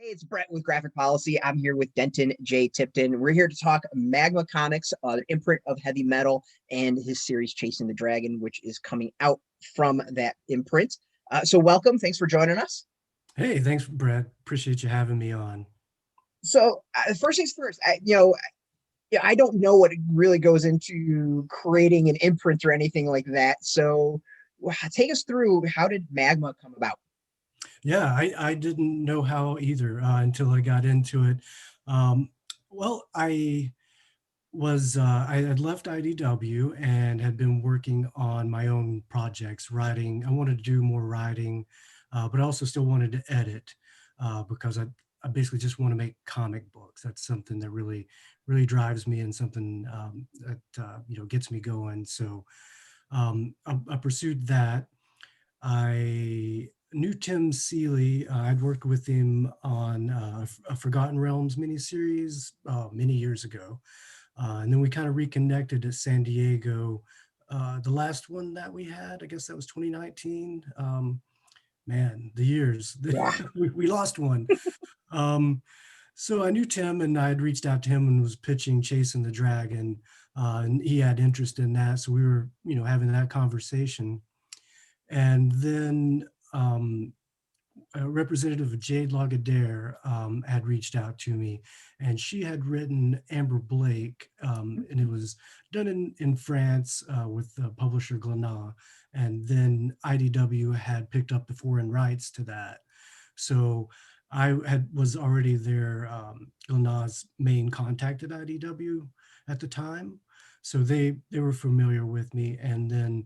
Hey, it's Brett with Graphic Policy. I'm here with Denton J. Tipton. We're here to talk Magma Comix, the imprint of heavy metal, and his series Chasing the Dragon, which is coming out from that imprint. So welcome. Thanks for joining us. Hey, thanks, Brett. Appreciate you having me on. So first things first, I don't know what really goes into creating an imprint or anything like that. So take us through, how did Magma come about? Yeah, I didn't know how either until I got into it. Um, I had left IDW and had been working on my own projects, writing. I wanted to do more writing, but I also still wanted to edit because I basically just want to make comic books. That's something that really drives me and something that gets me going. So I pursued that. I knew Tim Seeley. I'd worked with him on a Forgotten Realms miniseries many years ago. And then we kind of reconnected at San Diego. The last one that we had, I guess that was 2019. Man, the years, Yeah. we lost one. Um, so I knew Tim and I had reached out to him and was pitching Chasing the Dragon. And he had interest in that. So we were, having that conversation. And then a representative of Jade Lagardère had reached out to me, and she had written Amber Blake, and it was done in France with the publisher Glénat, and then IDW had picked up the foreign rights to that. So was already their Glénat's main contact at IDW at the time, so they were familiar with me, and then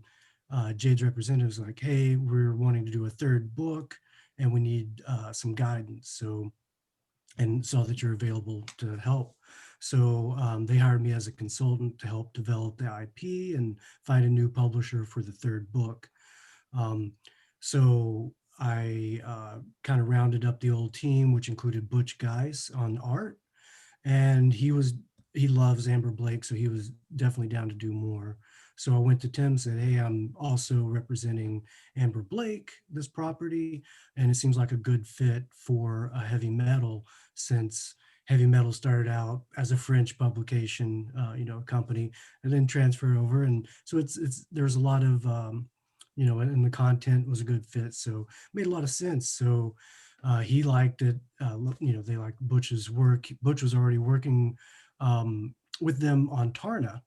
Jade's representative was like, "Hey, we're wanting to do a third book, and we need some guidance." So, and saw that you're available to help. So they hired me as a consultant to help develop the IP and find a new publisher for the third book. Um, so I kind of rounded up the old team, which included Butch Guice on art, and he loves Amber Blake, so he was definitely down to do more. So I went to Tim and said, "Hey, I'm also representing Amber Blake, this property, and it seems like a good fit for a heavy metal, since heavy metal started out as a French publication, company, and then transferred over. And so it's there's a lot of and the content was a good fit, so it made a lot of sense. So he liked it. They liked Butch's work. Butch was already working with them on Tarna,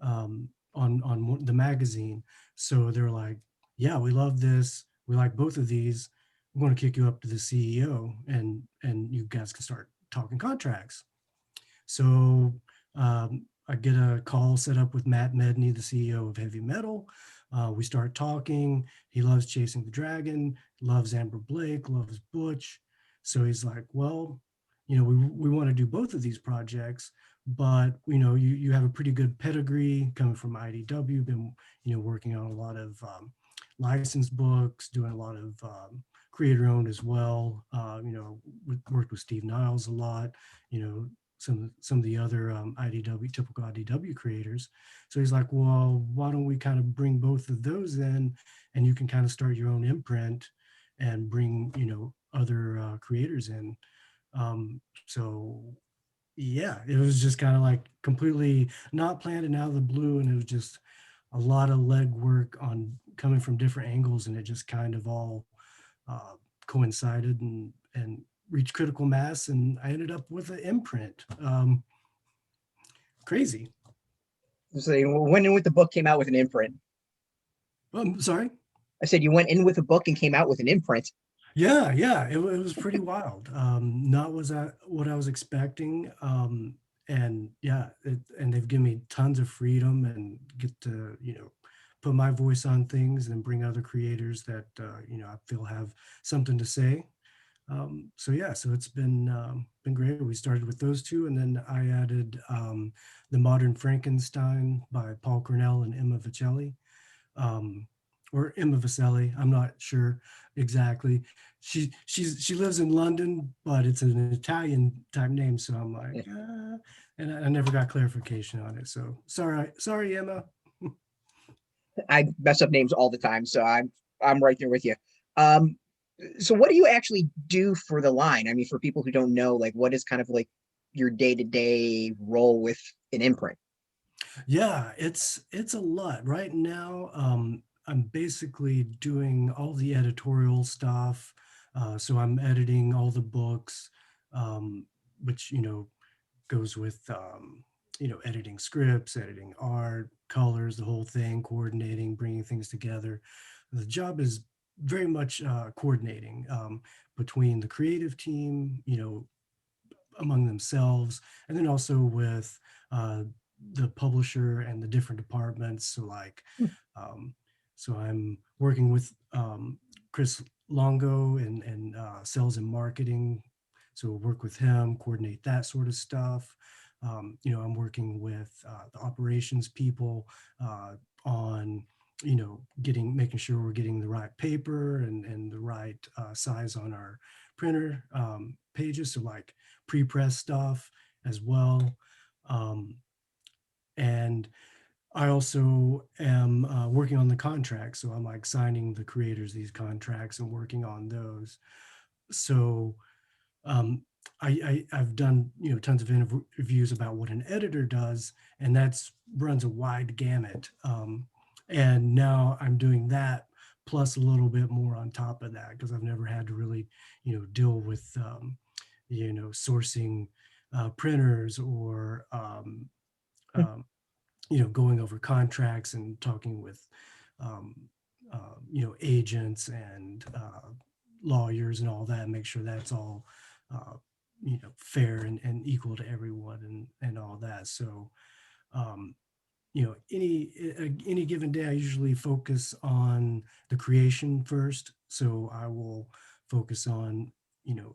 on the magazine. So they're like, "Yeah, we love this. We like both of these. We're going to kick you up to the CEO, and you guys can start talking contracts." So I get a call set up with Matt Medney, the CEO of Heavy Metal. We start talking. He loves Chasing the Dragon, loves Amber Blake, loves Butch. So he's like, "Well, we want to do both of these projects, but you have a pretty good pedigree coming from IDW, been working on a lot of licensed books, doing a lot of creator owned as well. Worked with Steve Niles a lot, you know, some of the other typical IDW creators." So he's like, "Well, why don't we kind of bring both of those in, and you can kind of start your own imprint and bring other creators in." So yeah, it was just kind of like completely not planned and out of the blue, and it was just a lot of legwork on coming from different angles, and it just kind of all uh, coincided and reached critical mass, and I ended up with an imprint. Crazy. So you went in with the book, came out with an imprint. Sorry. I said you went in with a book and came out with an imprint. Yeah, it was pretty wild. Not was that what I was expecting. And yeah, and they've given me tons of freedom and get to put my voice on things and bring other creators that I feel have something to say. So yeah, so it's been great. We started with those two, and then I added the Modern Frankenstein by Paul Cornell and Emma Vieceli. Um, or Emma Vieceli, I'm not sure exactly. She lives in London, but it's an Italian type name, so I'm like, Yeah. and I never got clarification on it. So sorry, Emma. I mess up names all the time, so I'm right there with you. Um, So what do you actually do for the line? I mean, for people who don't know, like what is kind of like your day-to-day role with an imprint? Yeah, it's a lot. Right now, I'm basically doing all the editorial stuff. So I'm editing all the books, which, goes with, editing scripts, editing art, colors, the whole thing, coordinating, bringing things together. The job is very much coordinating between the creative team, among themselves, and then also with uh, the publisher and the different departments. So like, um, so I'm working with Chris Longo and sales and marketing. So work with him, coordinate that sort of stuff. I'm working with the operations people on making sure we're getting the right paper and the right size on our printer pages. So like pre-press stuff as well. Um, and I also am working on the contracts. So I'm like signing the creators these contracts and working on those. So um, I've done tons of interviews about what an editor does, and that's runs a wide gamut. And now I'm doing that plus a little bit more on top of that because I've never had to really deal with sourcing printers or going over contracts and talking with um, agents and lawyers and all that, make sure that's all fair and equal to everyone and all that. So um, any given day, I usually focus on the creation first. So I will focus on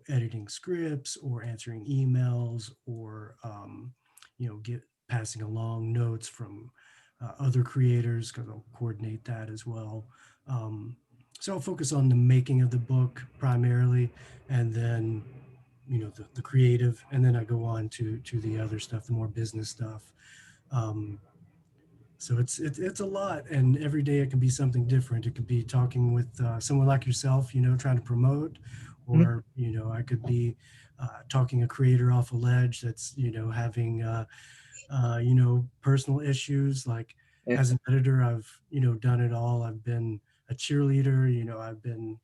editing scripts or answering emails or get passing along notes from other creators because I'll coordinate that as well. Um, so I'll focus on the making of the book primarily, and then the creative, and then I go on to the other stuff, the more business stuff. Um, so it's a lot, and every day it can be something different. It could be talking with someone like yourself, trying to promote, Mhm. or I could be talking a creator off a ledge that's having personal issues. Like Yeah. as an editor, I've done it all. I've been a cheerleader. I've been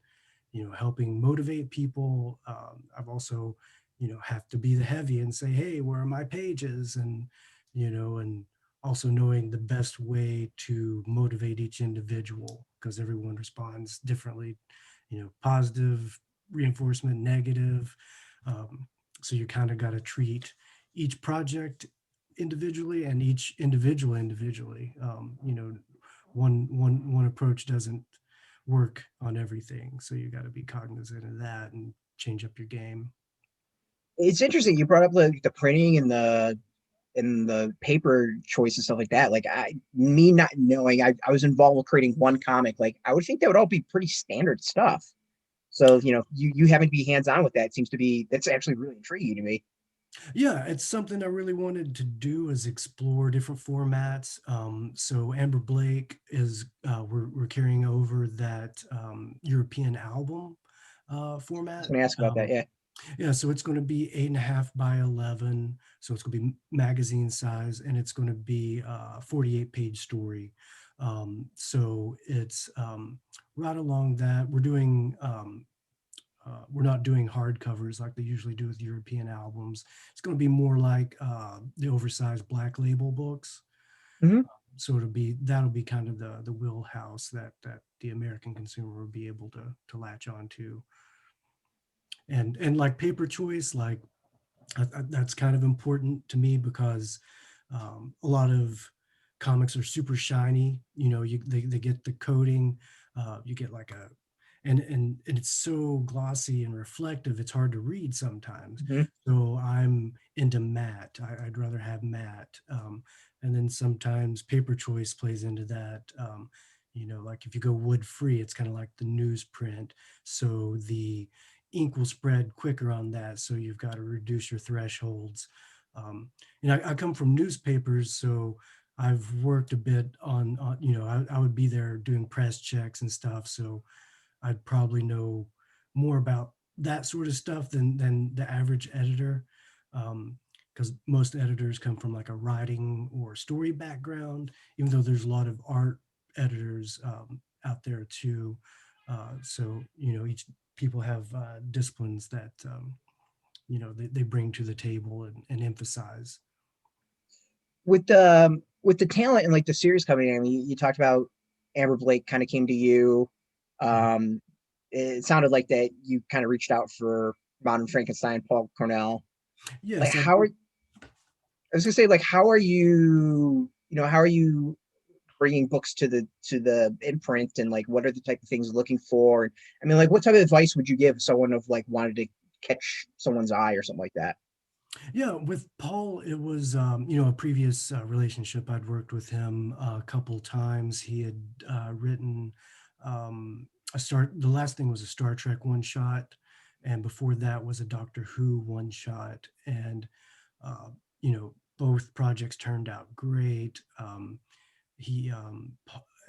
helping motivate people. I've also, have to be the heavy and say, hey, where are my pages? And also knowing the best way to motivate each individual because everyone responds differently, positive reinforcement, negative. Um, so you kind of got to treat each project individually and each individual individually. One approach doesn't work on everything. So you got to be cognizant of that and change up your game. It's interesting you brought up the printing and the paper choice and stuff like that. Like me not knowing, I was involved with creating one comic. Like I would think that would all be pretty standard stuff. So you having to be hands on with that seems to be that's actually really intriguing to me. Yeah, it's something I really wanted to do is explore different formats. So Amber Blake is we're carrying over that European album I was format. going to ask about that. Yeah. Yeah, so it's going to be 8.5 by 11. So it's going to be magazine size, and it's going to be a 48-page story. So it's right along that. We're not doing hardcovers like they usually do with European albums. It's going to be more like the oversized Black Label books. Hmm. So that'll be kind of the wheelhouse that the American consumer will be able to latch on to. And like paper choice, like that's kind of important to me because a lot of comics are super shiny. They get the coating. You get like a and it's so glossy and reflective. It's hard to read sometimes. Hmm. So I'm into matte. I'd rather have matte. And then sometimes paper choice plays into that. Like if you go wood free, it's kind of like the newsprint. So the ink will spread quicker on that. So you've got to reduce your thresholds. Um, I come from newspapers, so I've worked a bit on I would be there doing press checks and stuff. So I'd probably know more about that sort of stuff than the average editor. Because most editors come from like a writing or story background, even though there's a lot of art editors out there too. So, each people have disciplines that, they bring to the table and emphasize. With the talent and like the series coming in, you talked about Amber Blake kind of came to you. Um, it sounded like that you kind of reached out for Modern Frankenstein, Paul Cornell. Like, Yes, how are I was gonna say, like, how are you, how are you bringing books to the imprint, and like, what are the type of things you're looking for? I mean, like, what type of advice would you give someone of like wanted to catch someone's eye or something like that? yeah. With Paul, it was a previous relationship. I'd worked with him a couple times. He had written the last thing was a Star Trek one shot, and before that was a Doctor Who one shot, and uh, both projects turned out great. He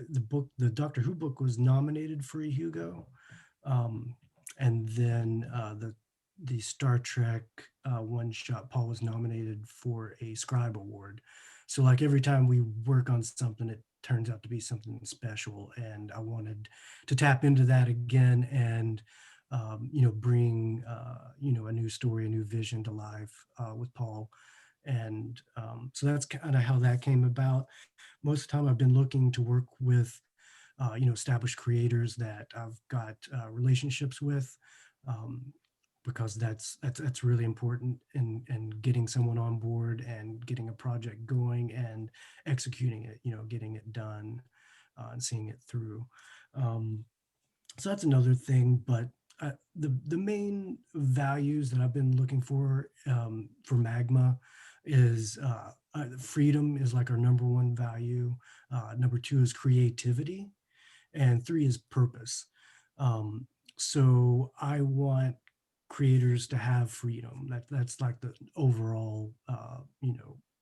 the Doctor Who book was nominated for a Hugo, um, and then the Star Trek one shot, Paul was nominated for a Scribe Award. So like every time we work on something, it turns out to be something special, and I wanted to tap into that again and bring a new story, a new vision to life with Paul. And so that's kind of how that came about. Most of the time I've been looking to work with established creators that I've got relationships with, um, because that's really important in getting someone on board and getting a project going and executing it, getting it done and seeing it through. Um, so that's another thing. But the main values that I've been looking for Magma is freedom is like our number one value. Number two is creativity, and three is purpose. Um, so I want creators to have freedom. That's like the overall,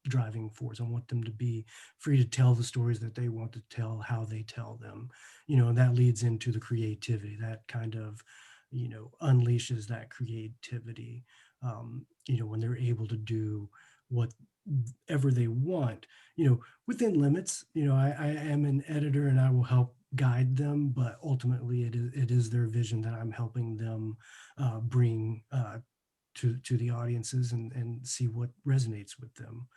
driving force. I want them to be free to tell the stories that they want to tell, how they tell them, and that leads into the creativity. That kind of, unleashes that creativity. When they're able to do whatever they want, within limits. I am an editor and I will help guide them, but ultimately it is their vision that I'm helping them bring to the audiences and see what resonates with them.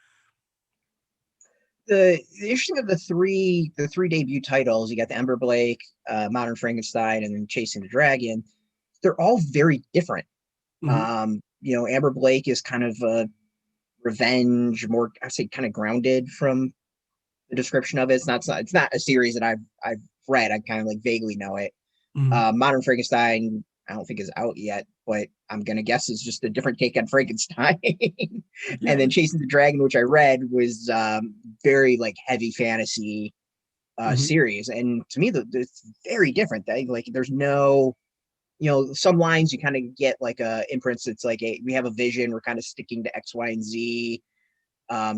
The interesting of the three debut titles, you got the Ember Blake, Modern Frankenstein, and then Chasing the Dragon. They're all very different. Mhm. Amber Blake is kind of a revenge, more, I say, kind of grounded from the description of it. It's not a series that I've read. I kind of like vaguely know it. Mhm. Modern Frankenstein, I don't think is out yet, but I'm gonna guess is just a different take on Frankenstein. And Yeah. then Chasing the Dragon, which I read, was very like heavy fantasy Mhm. series, and to me, it's very different. Like, there's no, some lines you kind of get like imprints. It's like we have a vision. We're kind of sticking to X, Y, and Z.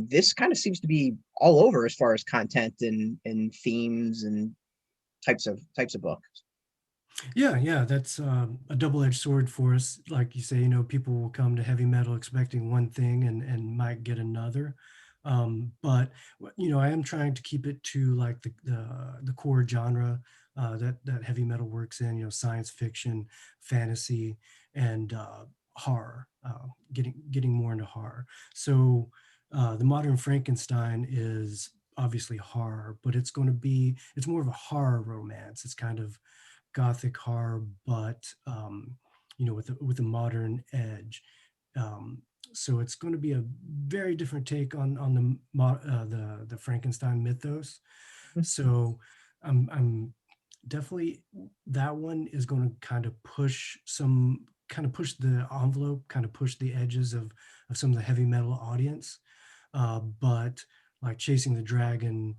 This kind of seems to be all over as far as content and themes and types of books. Yeah, yeah, that's a double-edged sword for us. Like you say, people will come to heavy metal expecting one thing and might get another. But I am trying to keep it to like the core genre that heavy metal works in. Science fiction, fantasy, and horror. Getting more into horror. So the Modern Frankenstein is obviously horror, but it's more of a horror romance. It's kind of gothic horror, but with a modern edge. Um, so it's going to be a very different take on the Frankenstein mythos. So I'm definitely, that one is going to kind of push the envelope, kind of push the edges of some of the heavy metal audience. But like Chasing the Dragon,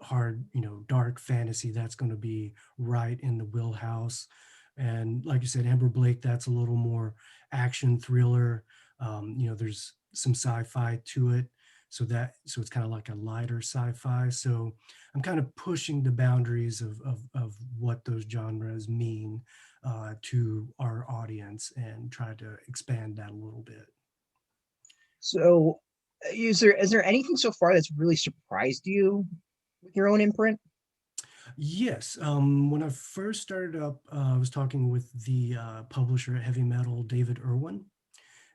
hard, dark fantasy, that's going to be right in the wheelhouse. And like you said, Amber Blake, that's a little more action thriller. There's some sci-fi to it. so it's kind of like a lighter sci-fi. So I'm kind of pushing the boundaries of what those genres mean to our audience and try to expand that a little bit. So, is there anything so far that's really surprised you with your own imprint? Yes. When I first started up, I was talking with the publisher at Heavy Metal, David Irwin.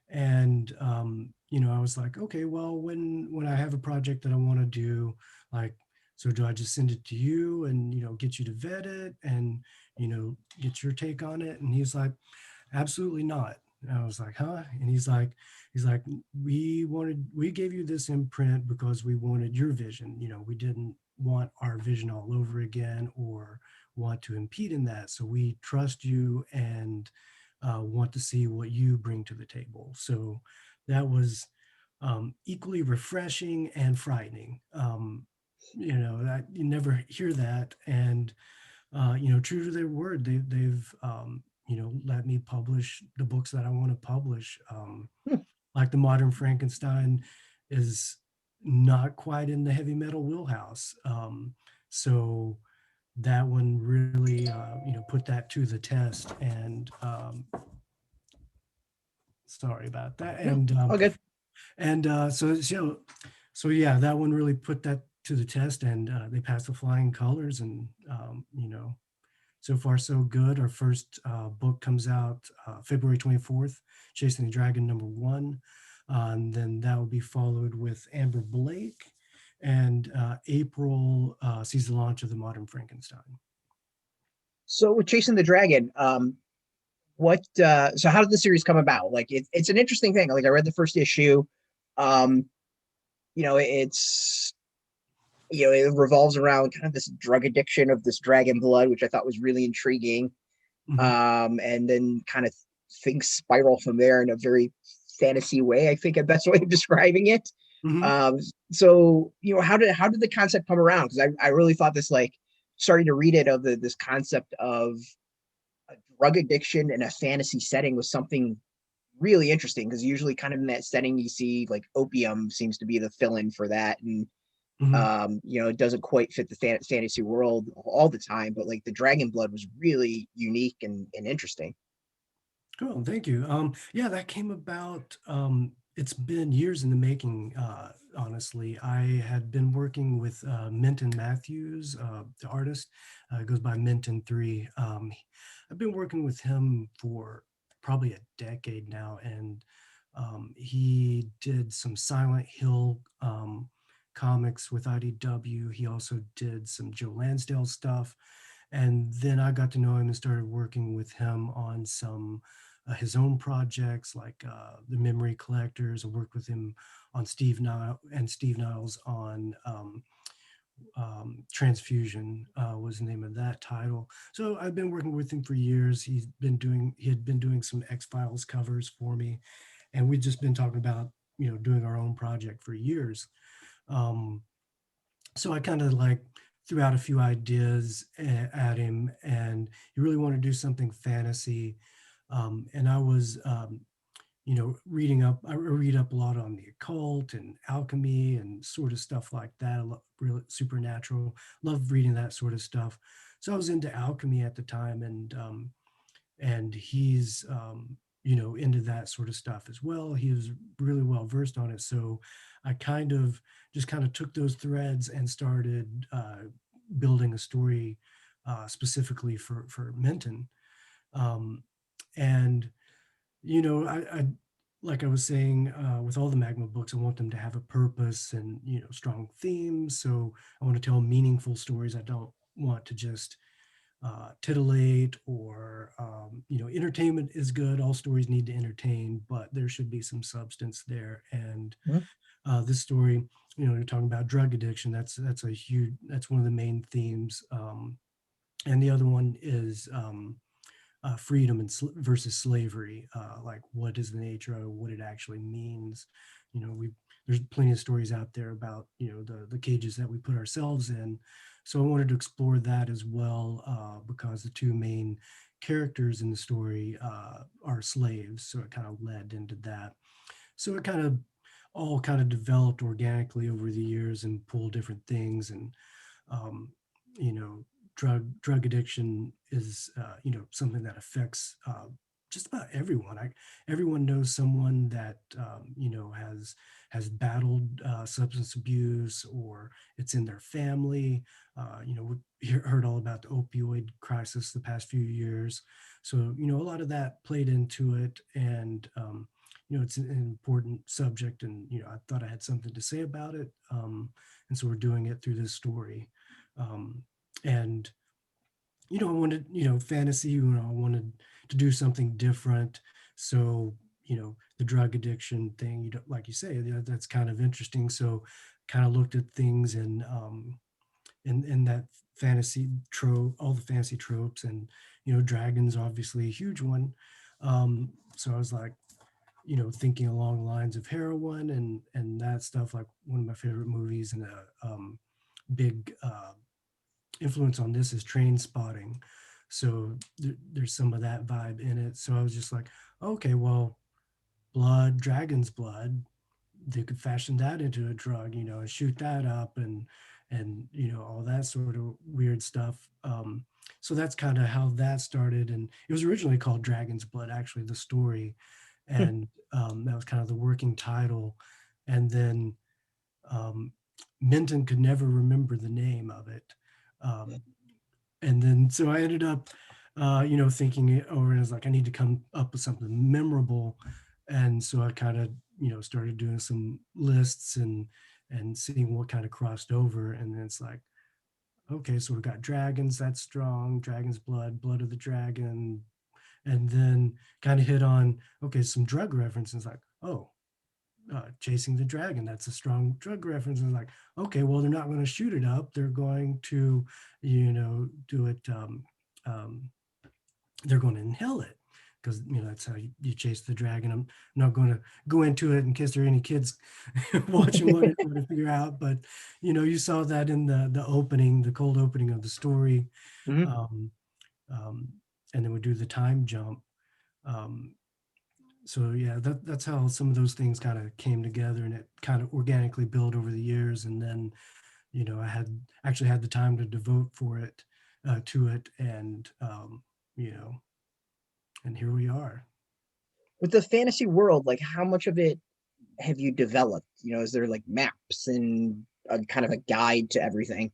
And I was like, okay, well, when I have a project that I want to do, like, so do I just send it to you and get you to vet it and get your take on it? And he's like, absolutely not. And I was like, huh? And he's like, we gave you this imprint because we wanted your vision. We didn't want our vision all over again or want to impede in that. So we trust you and want to see what you bring to the table. So that was equally refreshing and frightening. That you never hear that. And true to their word, they've let me publish the books that I want to publish. Hmm. Like the Modern Frankenstein is not quite in the heavy metal wheelhouse. So that one really, put that to the test. And sorry about that. No, And all good. so yeah, that one really put that to the test, and they passed the flying colors. And so far so good. Our first book comes out February 24th, Chasing the Dragon #1. And then that will be followed with Amber Blake. And April sees the launch of the Modern Frankenstein. So with Chasing the Dragon, what so how did the series come about? Like it's an interesting thing. Like I read the first issue. Um, it's it revolves around kind of this drug addiction of this dragon blood, which I thought was really intriguing. Mhm. And then kind of things spiral from there in a very fantasy way. I think a best way of describing it. Mhm. Um, so how did the concept come around? Because I really thought this, like, starting to read it, of this concept of a drug addiction in a fantasy setting was something really interesting, because usually kind of in that setting you see like opium seems to be the fill-in for that, and Mhm. it doesn't quite fit the fantasy world all the time, but like the dragon blood was really unique and interesting. Cool, thank you. Yeah, that came about. It's been years in the making. Honestly, I had been working with Minton Matthews, the artist. Goes by Minton 3. I've been working with him for probably a decade now, and he did some Silent Hill comics with IDW. He also did some Joe Lansdale stuff, and then I got to know him and started working with him on some his own projects like the Memory Collectors. I worked with him on Steve Niles on Transfusion was the name of that title. So I've been working with him for years. He had been doing some X-Files covers for me, and we've just been talking about doing our own project for years. Um, so I kind of like threw out a few ideas at him, and he really wanted to do something fantasy. And I was, reading up. I read up a lot on the occult and alchemy and sort of stuff like that. Really supernatural. Love reading that sort of stuff. So I was into alchemy at the time, and he's into that sort of stuff as well. He was really well versed on it. So I kind of took those threads and started building a story specifically for Menton. Um, and I like I was saying, with all the Magma books, I want them to have a purpose and strong themes. So I want to tell meaningful stories. I don't want to just titillate or entertainment is good. All stories need to entertain, but there should be some substance there. And Mhm. this story, you're talking about drug addiction. That's one of the main themes. And the other one is freedom versus slavery. Like, what is the nature of what it actually means? We There's plenty of stories out there about the cages that we put ourselves in. So I wanted to explore that as well, because the two main characters in the story are slaves. So it kind of led into that. So it kind of all kind of developed organically over the years and pull different things. And um, you know, drug addiction is something that affects just about everyone. Everyone knows someone that has battled substance abuse, or it's in their family. We heard all about the opioid crisis the past few years. So a lot of that played into it, and it's an important subject, and I thought I had something to say about it, and so we're doing it through this story. And I wanted, fantasy, I wanted to do something different. So, the drug addiction thing, like you say, that's kind of interesting. So kind of looked at things in that fantasy trope, all the fantasy tropes, and, dragons, obviously a huge one. So I was like, thinking along the lines of heroin and that stuff, like one of my favorite movies, and a big influence on this is Train Spotting. So there's some of that vibe in it. So I was just like, okay, well, dragon's blood, they could fashion that into a drug, and shoot that up, and all that sort of weird stuff. So that's kind of how that started, and it was originally called Dragon's Blood, actually, the story, and that was kind of the working title. And then um, Minton could never remember the name of it. Um, and then so I ended up, thinking it over, and I was like, I need to come up with something memorable. And so I kind of, started doing some lists and seeing what kind of crossed over. And then it's like, okay, so we've got dragons, that's strong, dragon's blood, blood of the dragon. And then kind of hit on, okay, some drug references, like, oh, chasing the dragon, that's a strong drug reference. And like, okay, well, they're not going to shoot it up, they're going to do it, um, they're going to inhale it, because that's how you chase the dragon. I'm not going to go into it in case there are any kids watching, want to figure out, but you saw that in the opening, the cold opening of the story. Mhm. um, um, and then we do the time jump. um, so yeah, that's how some of those things kind of came together, and it kind of organically built over the years. And then I had actually had the time to devote for it, to it, and you know and here we are. With the fantasy world, like how much of it have you developed? Is there like maps and a kind of a guide to everything?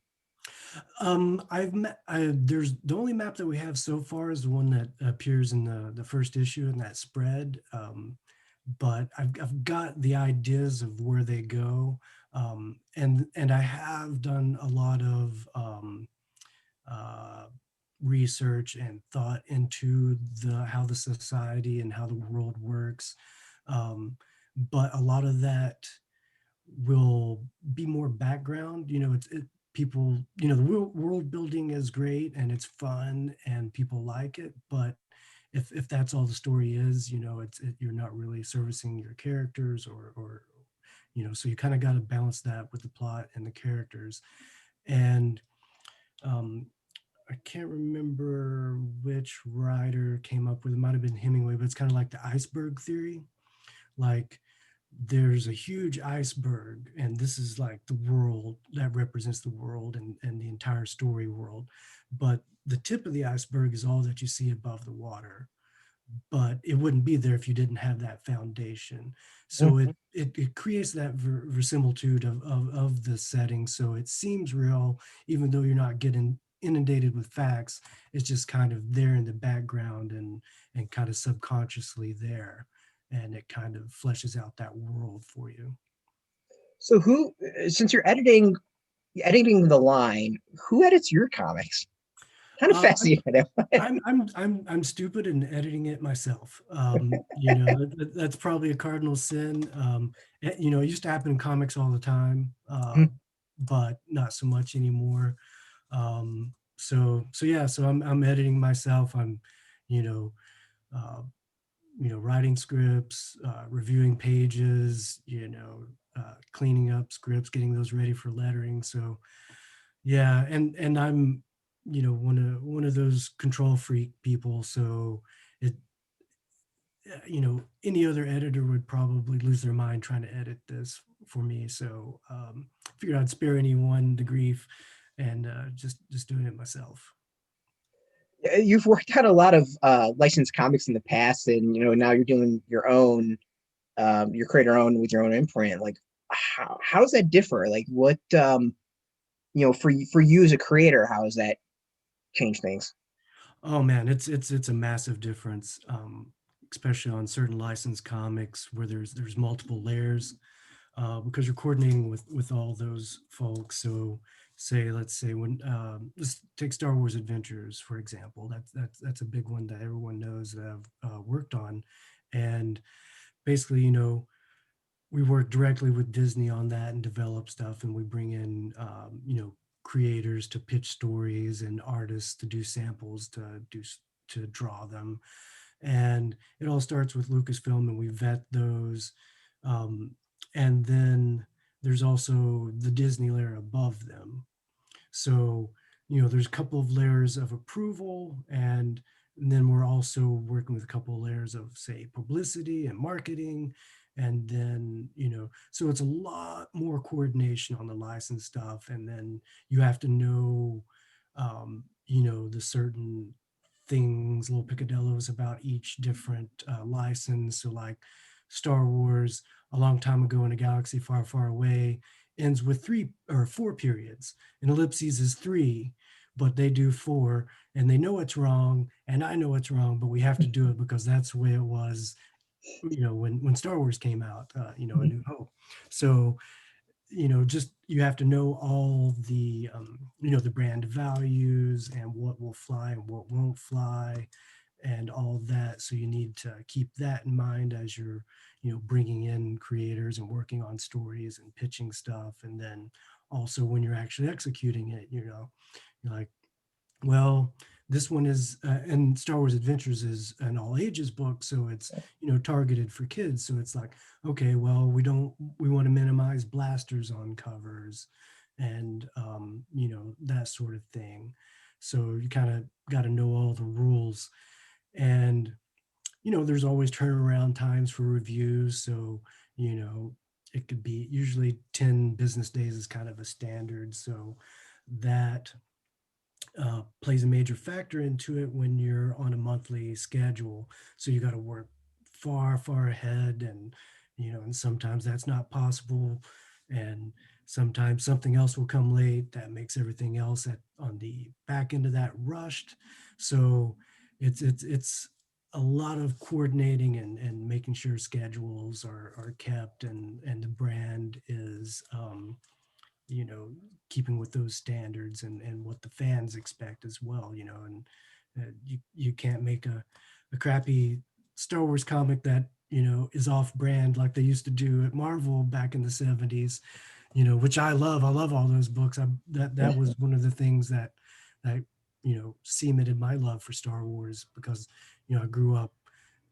There's the only map that we have so far is the one that appears in the first issue in that spread. But I've got the ideas of where they go, and I have done a lot of uh, research and thought into the how the society and how the world works. But a lot of that will be more background. People, the world building is great and it's fun and people like it, but if that's all the story is, you're not really servicing your characters, or so you kind of got to balance that with the plot and the characters. And um, I can't remember which writer came up with it. Might have been Hemingway, but it's kind of like the iceberg theory. Like, there's a huge iceberg, and this is like the world that represents the world, and the entire story world. But the tip of the iceberg is all that you see above the water, but it wouldn't be there if you didn't have that foundation. So Mhm. it creates that verisimilitude of the setting. So it seems real, even though you're not getting inundated with facts. It's just kind of there in the background, and kind of subconsciously there. And it kind of fleshes out that world for you. So since you're editing the line, who edits your comics? Kind of Uh, fascinating. I'm stupid in editing it myself. That's probably a cardinal sin. It used to happen in comics all the time, but not so much anymore. So yeah, so I'm editing myself. I'm, you know, uh, writing scripts, reviewing pages, cleaning up scripts, getting those ready for lettering. So yeah, and I'm, one of those control freak people. So it any other editor would probably lose their mind trying to edit this for me. So figured I'd spare anyone the grief and just doing it myself. You've worked on a lot of licensed comics in the past, and now you're doing your own, your creator own with your own imprint. Like, how does that differ? Like, what for you as a creator, how does that change things? Oh man, it's a massive difference, especially on certain licensed comics where there's multiple layers, because you're coordinating with all those folks. So let's say when let's take Star Wars Adventures for example. That's a big one that everyone knows that I've worked on, and basically, we work directly with Disney on that and develop stuff, and we bring in creators to pitch stories and artists to do samples to draw them, and it all starts with Lucasfilm, and we vet those, um, and then there's also the Disney layer above them. So, there's a couple of layers of approval, and then we're also working with a couple of layers of, say, publicity and marketing. And then, so it's a lot more coordination on the license stuff. And then you have to know, the certain things, little picadillos about each different license. So, like Star Wars, a long time ago in a galaxy far, far away, ends with 3 or 4 periods, and ellipses is 3, but they do 4, and they know it's wrong, and I know it's wrong, but we have to do it because that's the way it was, when Star Wars came out, A New Hope. So, just you have to know all the, the brand values and what will fly and what won't fly and all that. So you need to keep that in mind as you're, bringing in creators and working on stories and pitching stuff. And then also when you're actually executing it, you're like, well, this one is, and Star Wars Adventures is an all ages book, so it's, targeted for kids. So it's like, okay, well, we want to minimize blasters on covers, and that sort of thing. So you kind of got to know all the rules, and there's always turnaround times for reviews. So you know, it could be usually 10 business days is kind of a standard. So that plays a major factor into it when you're on a monthly schedule. So you got to work far, far ahead, and and sometimes that's not possible, and sometimes something else will come late that makes everything else on the back end of that rushed. So it's a lot of coordinating and making sure schedules are kept, and the brand is you know, keeping with those standards and what the fans expect as well, and you can't make a crappy Star Wars comic that, is off brand like they used to do at Marvel back in the 70s, which I love. I love all those books. That was one of the things that, cemented my love for Star Wars, because, I grew up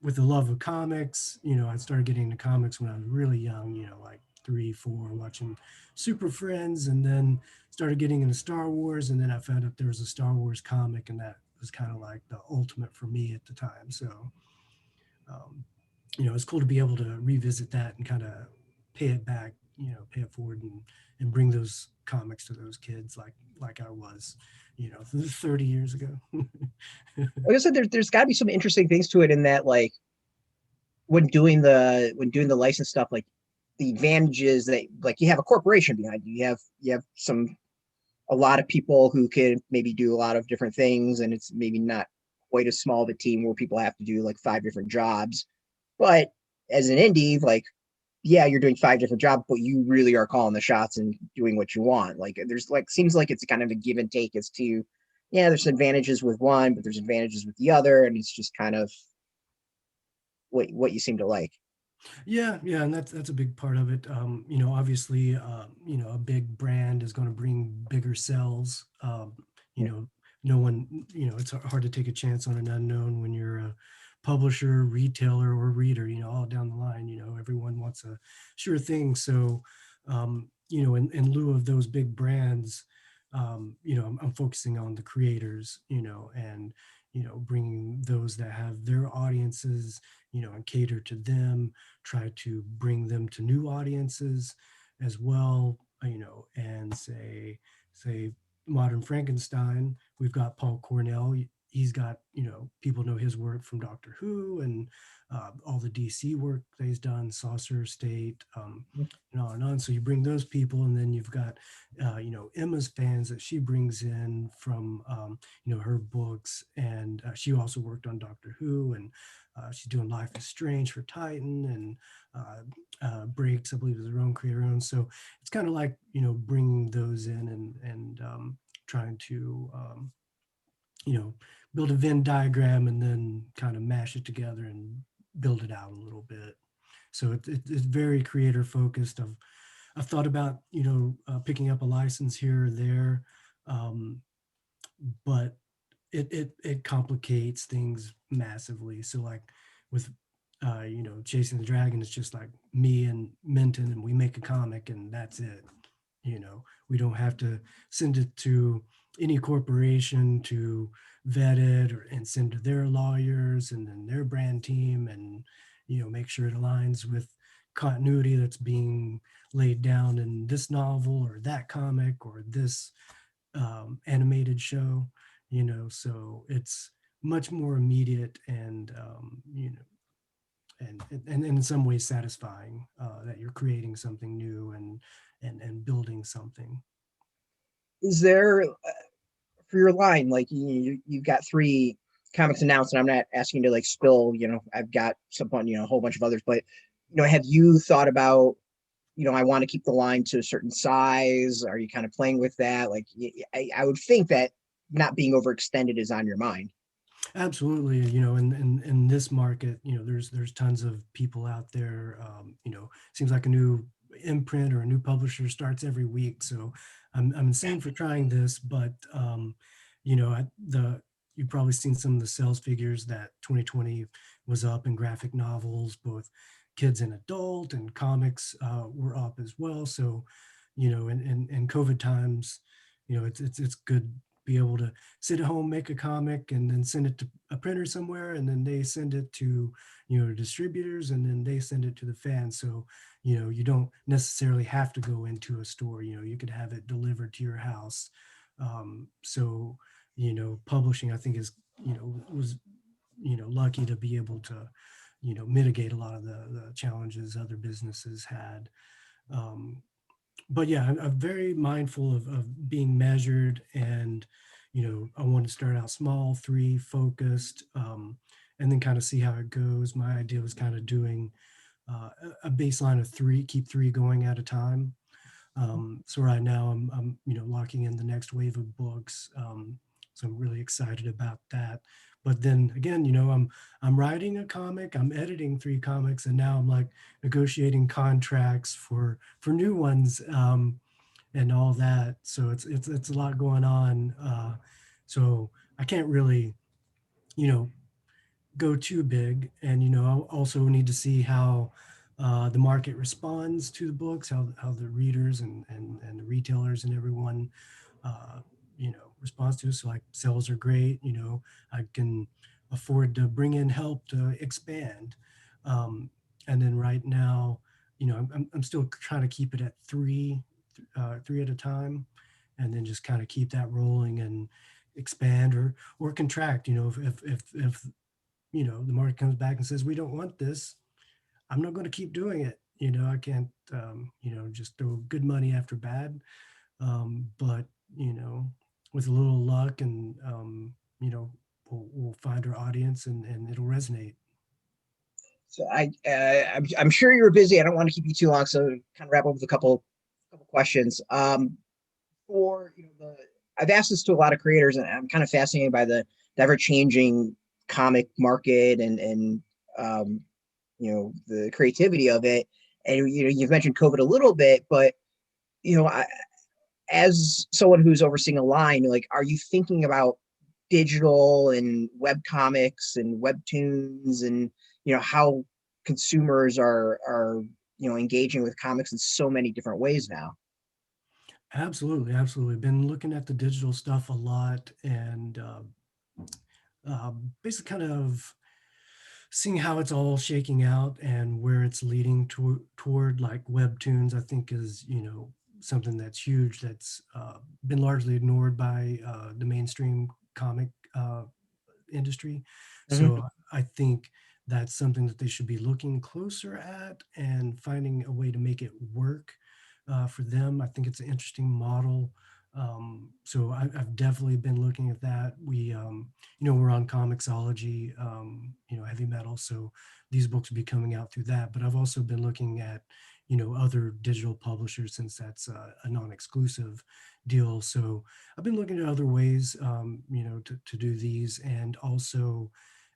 with the love of comics. I started getting into comics when I was really young, like 3, 4, watching Super Friends, and then started getting into Star Wars. And then I found out there was a Star Wars comic, and that was kind of like the ultimate for me at the time. So, um, it's cool to be able to revisit that and kind of pay it back, pay it forward, and bring those comics to those kids like I was, 30 years ago. Like I said, there's got to be some interesting things to it in that, like, when doing the license stuff, like the advantages that, like, you have a corporation behind you. You have a lot of people who can maybe do a lot of different things, and it's maybe not quite as small of a team where people have to do like 5 different jobs. But as an indie, like, yeah, you're doing 5 different jobs, but you really are calling the shots and doing what you want. Like, there's, like, seems like it's kind of a give and take as to, yeah, there's advantages with one, but there's advantages with the other, and it's just kind of what you seem to like. Yeah, and that's a big part of it. Obviously, a big brand is going to bring bigger sales. Yeah. No one, it's hard to take a chance on an unknown when you're a publisher, retailer, or reader. All down the line. Everyone wants a sure thing. So, in lieu of those big brands, I'm focusing on the creators. And bringing those that have their audiences, and cater to them, try to bring them to new audiences as well, and say modern Frankenstein, we've got Paul Cornell. He's got, people know his work from Doctor Who and all the DC work that he's done, Saucer State, and on and on. So you bring those people, and then you've got, Emma's fans that she brings in from, her books. And she also worked on Doctor Who, and she's doing Life is Strange for Titan, and Breaks, I believe, is her own creator own. So it's kind of like, bringing those in and trying to, build a Venn diagram and then kind of mash it together and build it out a little bit. So it's very creator focused. I've thought about, picking up a license here or there, but it complicates things massively. So like with, Chasing the Dragon, it's just like me and Minton, and we make a comic and that's it. We don't have to send it to any corporation to vet it and send to their lawyers and then their brand team, and make sure it aligns with continuity that's being laid down in this novel or that comic or this animated show. So it's much more immediate and and in some ways satisfying, that you're creating something new and building something. Is there for your line, like you've got 3 comics announced, and I'm not asking to like spill, I've got someone, a whole bunch of others, but have you thought about, I want to keep the line to a certain size? Are you kind of playing with that? Like, I would think that not being overextended is on your mind. Absolutely. In this market, there's tons of people out there. Seems like a new imprint or a new publisher starts every week. So I'm insane for trying this, but you've probably seen some of the sales figures that 2020 was up in graphic novels, both kids and adult, and comics were up as well. So, in COVID times, it's good to be able to sit at home, make a comic, and then send it to a printer somewhere, and then they send it to, distributors, and then they send it to the fans. So, you don't necessarily have to go into a store. You could have it delivered to your house. So, publishing, I think, is, was, lucky to be able to, mitigate a lot of the challenges other businesses had. But yeah, I'm very mindful of being measured, and I want to start out small, 3 focused, and then kind of see how it goes. My idea was kind of doing a baseline of 3, keep 3 going at a time. So right now I'm locking in the next wave of books. So I'm really excited about that. But then again, I'm writing a comic, I'm editing 3 comics, and now I'm like negotiating contracts for new ones, and all that. So it's a lot going on. So I can't really, you know, go too big. And I also need to see how the market responds to the books, how the readers and the retailers and everyone responds to. So like sales are great. I can afford to bring in help to expand. And then right now, I'm still trying to keep it at 3 at a time, and then just kind of keep that rolling and expand or contract. If the market comes back and says we don't want this, I'm not going to keep doing it. I can't just throw good money after bad. But with a little luck and we'll find our audience, and it'll resonate. So I'm sure you're busy. I don't want to keep you too long, so kind of wrap up with a couple questions. For I've asked this to a lot of creators, and I'm kind of fascinated by the ever changing comic market and the creativity of it. And you've mentioned COVID a little bit, but as someone who's overseeing a line, like, are you thinking about digital and web comics and webtoons, and how consumers are engaging with comics in so many different ways now? Absolutely. Been looking at the digital stuff a lot, and basically kind of seeing how it's all shaking out and where it's leading toward, like webtoons, I think is, something that's huge, that's been largely ignored by the mainstream comic industry. Mhm. So I think that's something that they should be looking closer at and finding a way to make it work for them. I think it's an interesting model. So I've definitely been looking at that. We're on Comixology, heavy metal. So these books will be coming out through that. But I've also been looking at, other digital publishers, since that's a non-exclusive deal. So I've been looking at other ways, to do these, and also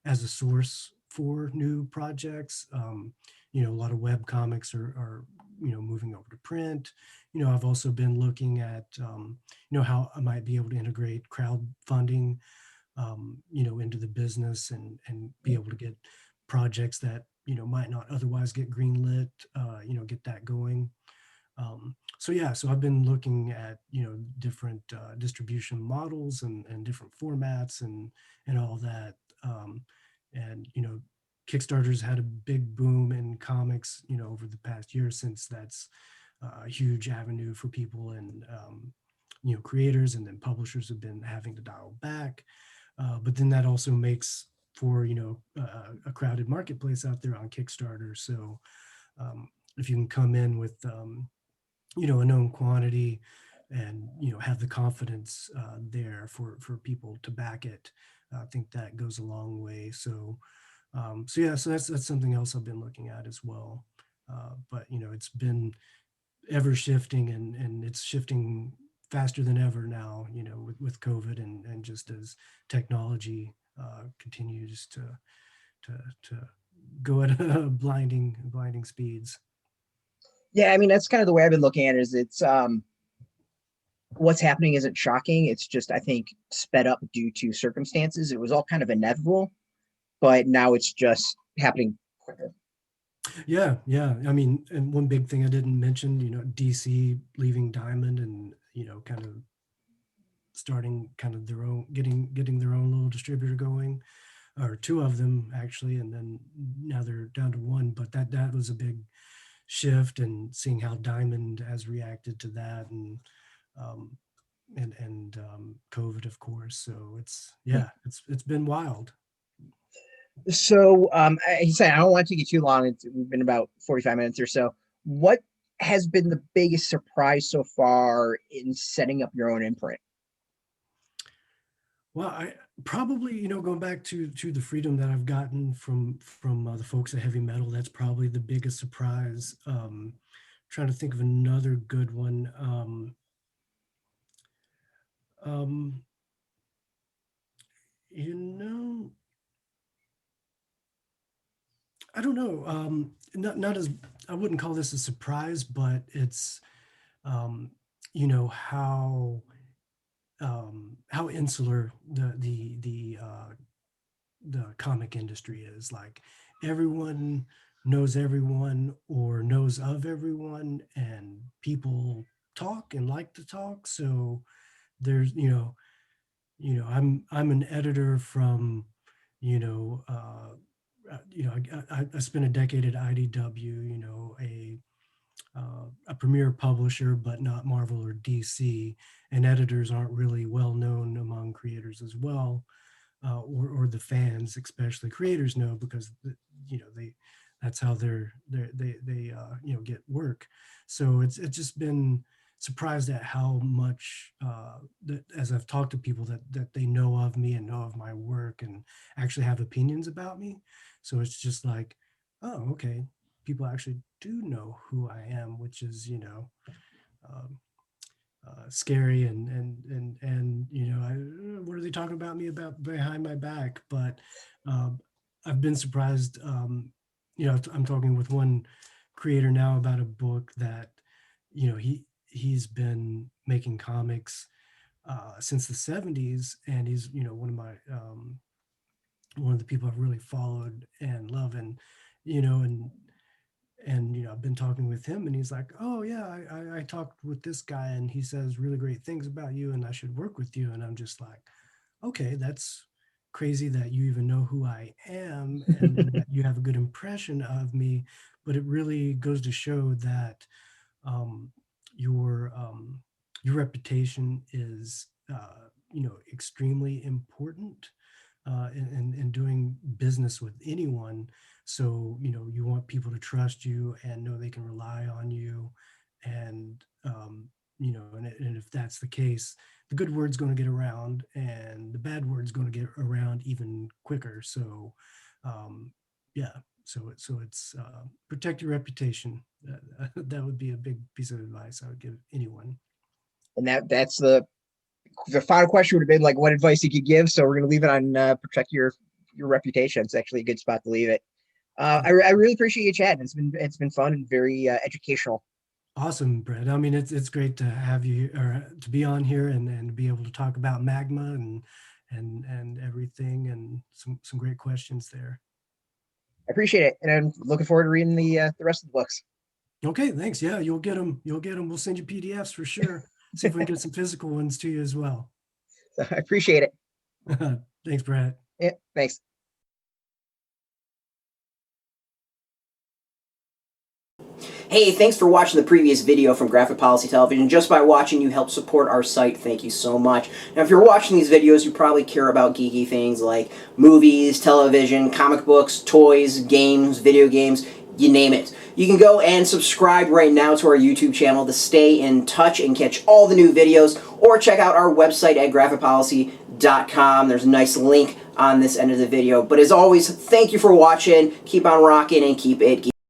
as a source for new projects. A lot of web comics are moving over to print. I've also been looking at, how I might be able to integrate crowdfunding, into the business, and be able to get projects that, might not otherwise get greenlit, get that going. So yeah, so I've been looking at, different distribution models, and different formats, and all that. And Kickstarter's had a big boom in comics, over the past year, since that's a huge avenue for people, and creators, and then publishers have been having to dial back. But then that also makes for, a crowded marketplace out there on Kickstarter. So if you can come in with a known quantity, and have the confidence there for people to back it, I think that goes a long way. So yeah, so that's something else I've been looking at as well. But it's been ever shifting, and it's shifting faster than ever now, with COVID, and just as technology continues to go at blinding speeds. Yeah, I mean that's kind of the way I've been looking at it. Is it's what's happening isn't shocking. It's just I think sped up due to circumstances. It was all kind of inevitable, but now it's just happening quicker. Yeah, yeah. I mean, and one big thing I didn't mention, DC leaving Diamond, and kind of starting kind of their own, getting their own little distributor going, or two of them actually, and then now they're down to one. But that was a big shift, and seeing how Diamond has reacted to that, um, and COVID, of course. So it's been wild. So, he said, I don't want to take you too long. We've been about 45 minutes or so. What has been the biggest surprise so far in setting up your own imprint? Well, I probably, going back to the freedom that I've gotten from the folks at Heavy Metal, that's probably the biggest surprise. Trying to think of another good one. Um, you know, I don't know. Not as, I wouldn't call this a surprise, but it's um, how insular the comic industry is. Like, everyone knows everyone, or knows of everyone, and people talk and like to talk. So there's, I'm an editor from, you know uh I spent a decade at IDW, a premier publisher, but not Marvel or DC, and editors aren't really well known among creators as well, or the fans, especially. Creators know, because they, that's how they get work. So it's just been surprised at how much, that, as I've talked to people, that they know of me and know of my work, and actually have opinions about me. So it's just like, oh, okay, people actually do know who I am, which is, um, scary, and what are they talking about me about behind my back? But um, I've been surprised. I'm talking with one creator now about a book that, he's been making comics since the '70s, and he's, one of the people I've really followed and love, and you know and I've been talking with him, and he's like, oh yeah, I talked with this guy, and he says really great things about you, and I should work with you. And I'm just like, okay, that's crazy that you even know who I am and that you have a good impression of me, but it really goes to show that um, your reputation is extremely important in doing business with anyone. So you want people to trust you and know they can rely on you, and and if that's the case, the good word's going to get around, and the bad word's going to get around even quicker. So yeah, so it's protect your reputation. That would be a big piece of advice I would give anyone. And that's the final question would have been like, what advice you could give. So we're going to leave it on protect your reputation. It's actually a good spot to leave it. I really appreciate you chatting. It's been fun and very educational. Awesome, Brett. I mean, it's great to have you or to be on here and be able to talk about Magma and everything, and some great questions there. I appreciate it, and I'm looking forward to reading the rest of the books. Okay, thanks. Yeah, you'll get them. You'll get them. We'll send you PDFs for sure. See if we can get some physical ones to you as well. So I appreciate it. Thanks, Brett. Yeah, thanks. Hey, thanks for watching the previous video from Graphic Policy Television. Just by watching, you help support our site. Thank you so much. Now, if you're watching these videos, you probably care about geeky things like movies, television, comic books, toys, games, video games, you name it. You can go and subscribe right now to our YouTube channel to stay in touch and catch all the new videos, or check out our website at graphicpolicy.com. There's a nice link on this end of the video. But as always, thank you for watching. Keep on rocking and keep it geeky.